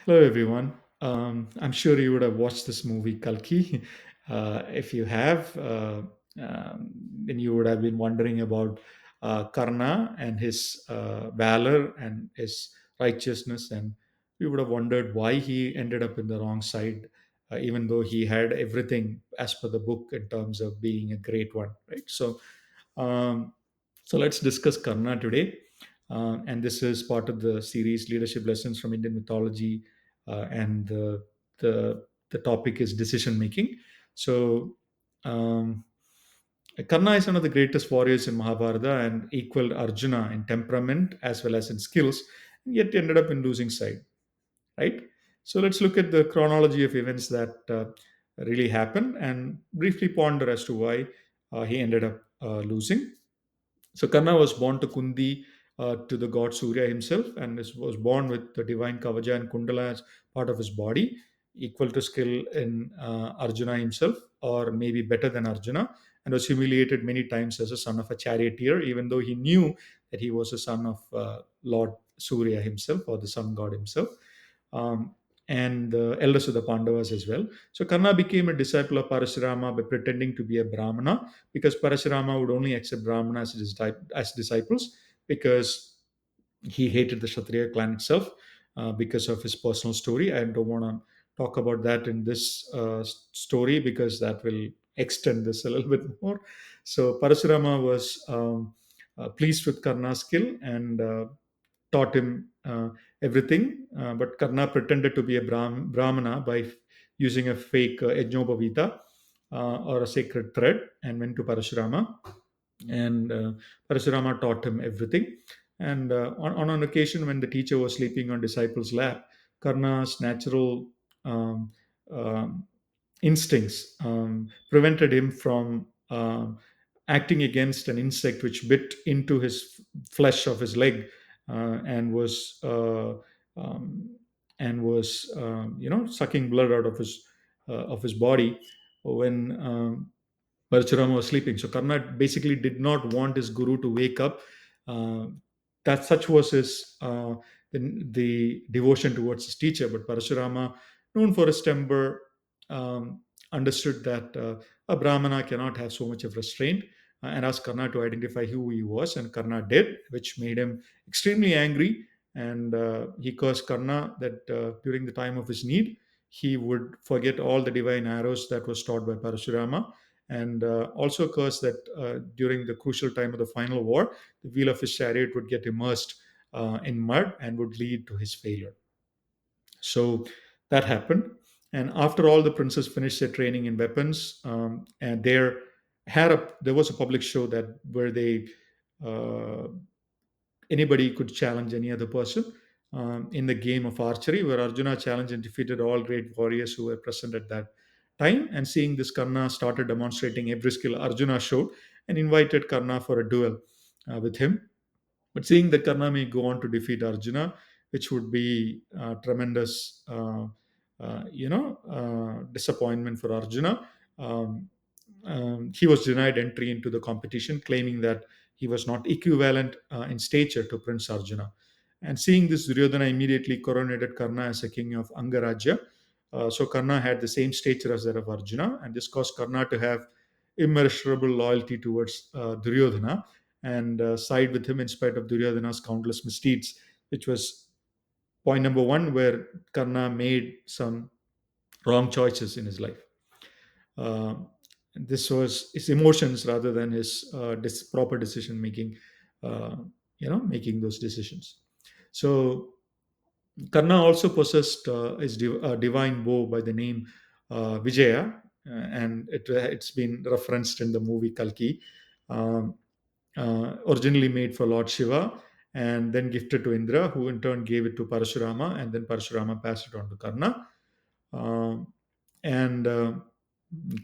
Hello, everyone. I'm sure you would have watched this movie, Kalki. If you have, then you would have been wondering about Karna and his valor and his righteousness, and you would have wondered why he ended up in the wrong side, even though he had everything as per the book in terms of being a great one, right? Um, so let's discuss Karna today. And this is part of the series Leadership Lessons from Indian Mythology. And the topic is decision making. So, um, Karna is one of the greatest warriors in Mahabharata and equaled Arjuna in temperament as well as in skills, and yet ended up in losing side, right? So, let's look at the chronology of events that really happened and briefly ponder as to why he ended up losing. So Karna was born to Kunti, to the god Surya himself, and was born with the divine Kavaja and Kundala as part of his body, equal to skill in Arjuna himself, or maybe better than Arjuna, and was humiliated many times as a son of a charioteer, even though he knew that he was a son of Lord Surya himself, or the sun god himself. Um, and the eldest of the Pandavas as well. So Karna became a disciple of Parashurama by pretending to be a Brahmana, because Parashurama would only accept Brahmanas as disciples because he hated the Kshatriya clan itself because of his personal story. I don't want to talk about that in this story because that will extend this a little bit more. So Parashurama was pleased with Karna's skill and taught him everything. But Karna pretended to be a Brahmana by using a fake Yajnobhavita or a sacred thread and went to Parashurama. And Parashurama taught him everything. And on an occasion when the teacher was sleeping on disciple's lap, Karna's natural um, um, instincts prevented him from acting against an insect which bit into his flesh of his leg and um, was sucking blood out of his body when Parashurama was sleeping. So Karna basically did not want his guru to wake up. Uh, that such was his the devotion towards his teacher. But Parashurama, known for his temper, um, understood that a Brahmana cannot have so much of restraint and asked Karna to identify who he was. And Karna did, which made him extremely angry. And he cursed Karna that during the time of his need, he would forget all the divine arrows that was taught by Parashurama, and also cursed that during the crucial time of the final war, the wheel of his chariot would get immersed in mud and would lead to his failure. So that happened. And after all the princes finished their training in weapons, and there was a public show that where they uh, anybody could challenge any other person in the game of archery, where Arjuna challenged and defeated all great warriors who were present at that time. And seeing this, Karna started demonstrating every skill Arjuna showed and invited Karna for a duel with him. But seeing that Karna may go on to defeat Arjuna, which would be tremendous, disappointment for Arjuna, um, he was denied entry into the competition, claiming that he was not equivalent in stature to Prince Arjuna. And seeing this, Duryodhana immediately coronated Karna as a king of Angarajya. So Karna had the same stature as that of Arjuna, and this caused Karna to have immeasurable loyalty towards Duryodhana and side with him in spite of Duryodhana's countless misdeeds, which was point number one, where Karna made some wrong choices in his life. Uh, this was his emotions rather than his proper decision making, uh, making those decisions. So Karna also possessed a divine bow by the name Vijaya, and it's been referenced in the movie Kalki. Um, Originally made for Lord Shiva and then gifted to Indra, who in turn gave it to Parashurama, and then Parashurama passed it on to Karna. And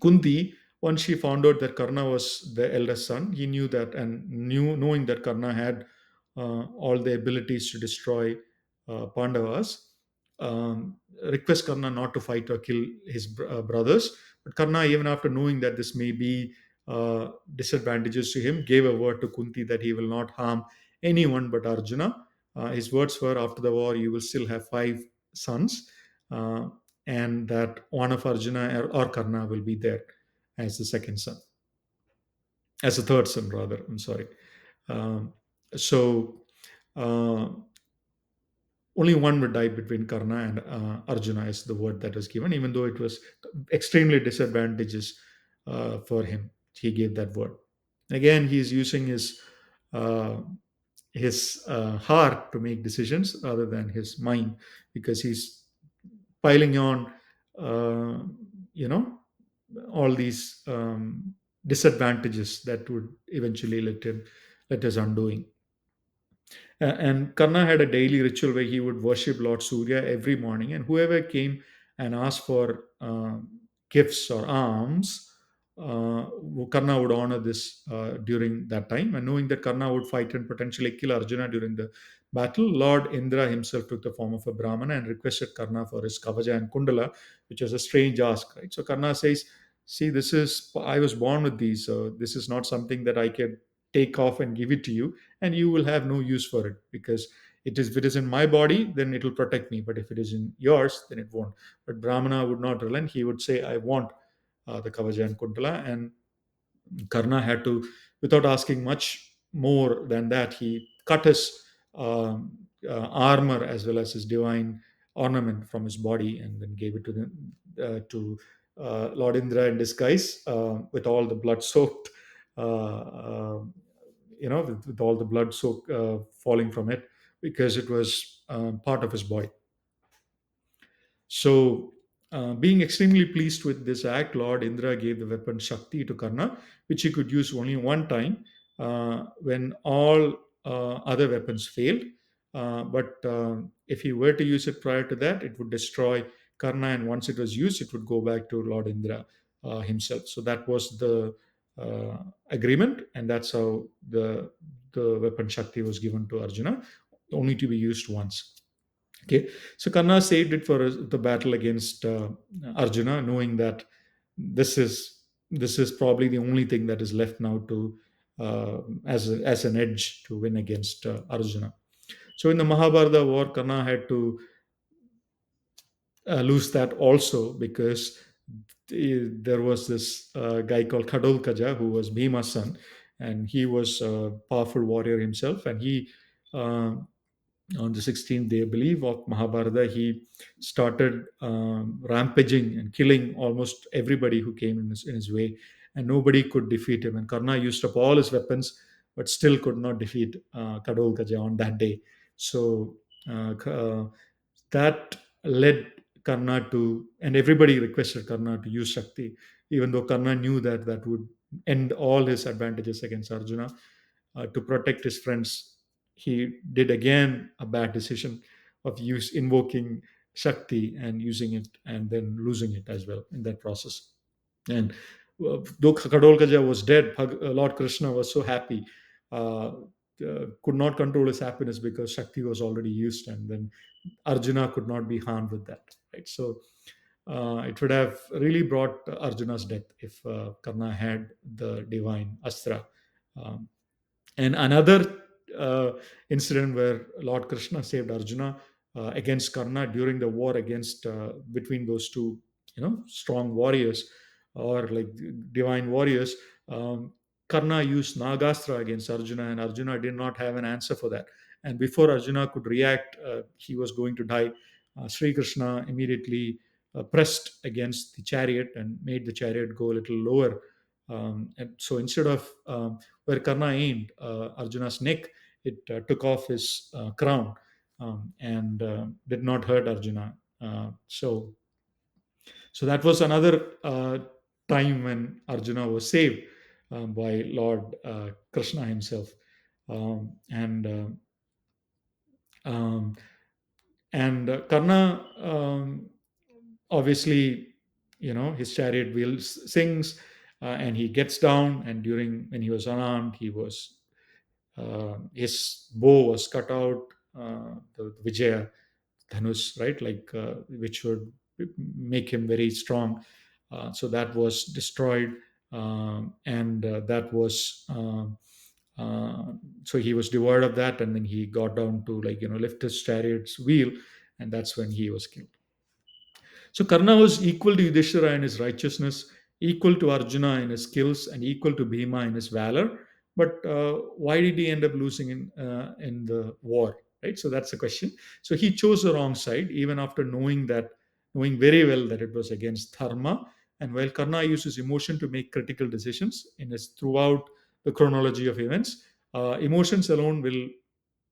Kunti, once she found out that Karna was the eldest son, he knew that, and knowing that Karna had all the abilities to destroy Pandavas, request Karna not to fight or kill his brothers. But Karna, even after knowing that this may be disadvantages to him, gave a word to Kunti that he will not harm anyone but Arjuna. His words were, "After the war, you will still have five." sons, uh, and that one of Arjuna or Karna will be there as the second son, as a third son rather. I'm sorry. Um, so uh, only one would die between Karna and Arjuna is the word that was given, even though it was extremely disadvantageous for him. He gave that word. Again, he is using uh, his heart to make decisions rather than his mind, because he's piling on, uh, you know, all these disadvantages that would eventually let his undoing. And Karna had a daily ritual where he would worship Lord Surya every morning, and whoever came and asked for gifts or alms, uh, Karna would honor this during that time. And knowing that Karna would fight and potentially kill Arjuna during the battle, Lord Indra himself took the form of a Brahmana and requested Karna for his Kavaja and Kundala, which was a strange ask, right? So Karna says, "See, this is I was born with these, so this is not something that I can take off and give it to you, and you will have no use for it, because if it is in my body, then it will protect me, but if it is in yours, then it won't." But Brahmana would not relent. He would say, "I want the Kavaja and Kuntala." And Karna had to, without asking much more than that, he cut his armor as well as his divine ornament from his body and then gave it to Lord Indra in disguise, with all the blood soaked, with all the blood soak falling from it, because it was part of his body. So, being extremely pleased with this act, Lord Indra gave the weapon Shakti to Karna, which he could use only one time when all other weapons failed. But if he were to use it prior to that, it would destroy Karna, and once it was used, it would go back to Lord Indra himself. So that was the uh, agreement, and that's how the weapon Shakti was given to Arjuna, only to be used once. Okay, so Karna saved it for the battle against Arjuna, knowing that this is probably the only thing that is left now to as an edge to win against Arjuna. So in the Mahabharata war, Karna had to lose that also, because there was this guy called Kadolkaja who was Bhima's son, and he was a powerful warrior himself, and he uh, on the 16th day, I believe, of Mahabharata, he started rampaging and killing almost everybody who came in his way, and nobody could defeat him. And Karna used up all his weapons, but still could not defeat Kadolkaja on that day. So that led Karna to, and everybody requested Karna to use Shakti, even though Karna knew that that would end all his advantages against Arjuna. To protect his friends, he did again a bad decision of invoking Shakti and using it and then losing it as well in that process. And though Kadolkaja was dead, Lord Krishna was so happy, could not control his happiness because Shakti was already used, and then Arjuna could not be harmed with that. Right. So it would have really brought Arjuna's death if Karna had the divine Astra. Um, and another uh, incident where Lord Krishna saved Arjuna against Karna during the war against between those two, strong warriors, or like divine warriors. Um, Karna used Nagastra against Arjuna, and Arjuna did not have an answer for that. And before Arjuna could react, he was going to die. Sri Krishna immediately pressed against the chariot and made the chariot go a little lower. And so instead of where Karna aimed Arjuna's neck, it took off his crown, and did not hurt Arjuna. So that was another time when Arjuna was saved by Lord Krishna himself. And um, Karna, obviously, his chariot wheels sings, and he gets down, and during when he was unarmed, his bow was cut out, the Vijaya Dhanush, right? Like, which would make him very strong. So that was destroyed, and that was. So he was devoid of that, and then he got down to, like, lift his chariot's wheel, and that's when he was killed. So Karna was equal to Yudhishthira in his righteousness, equal to Arjuna in his skills, and equal to Bhima in his valor. But why did he end up losing in the war? Right. So that's the question. So he chose the wrong side, even after knowing very well that it was against dharma. And while Karna uses emotion to make critical decisions in his throughout the chronology of events, emotions alone will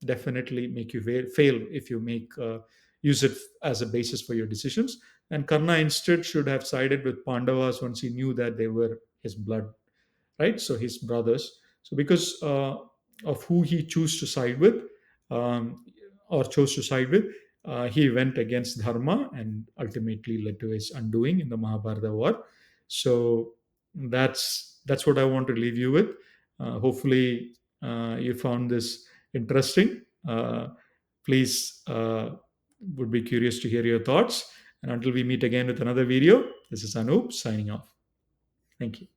definitely make you fail if you make use it as a basis for your decisions. And Karna instead should have sided with Pandavas once he knew that they were his blood, right? So his brothers. So because of who he chose to side with, um, or chose to side with, he went against dharma and ultimately led to his undoing in the Mahabharata war. So that's what I want to leave you with. Hopefully, you found this interesting. Please, would be curious to hear your thoughts. And until we meet again with another video, this is Anup signing off. Thank you.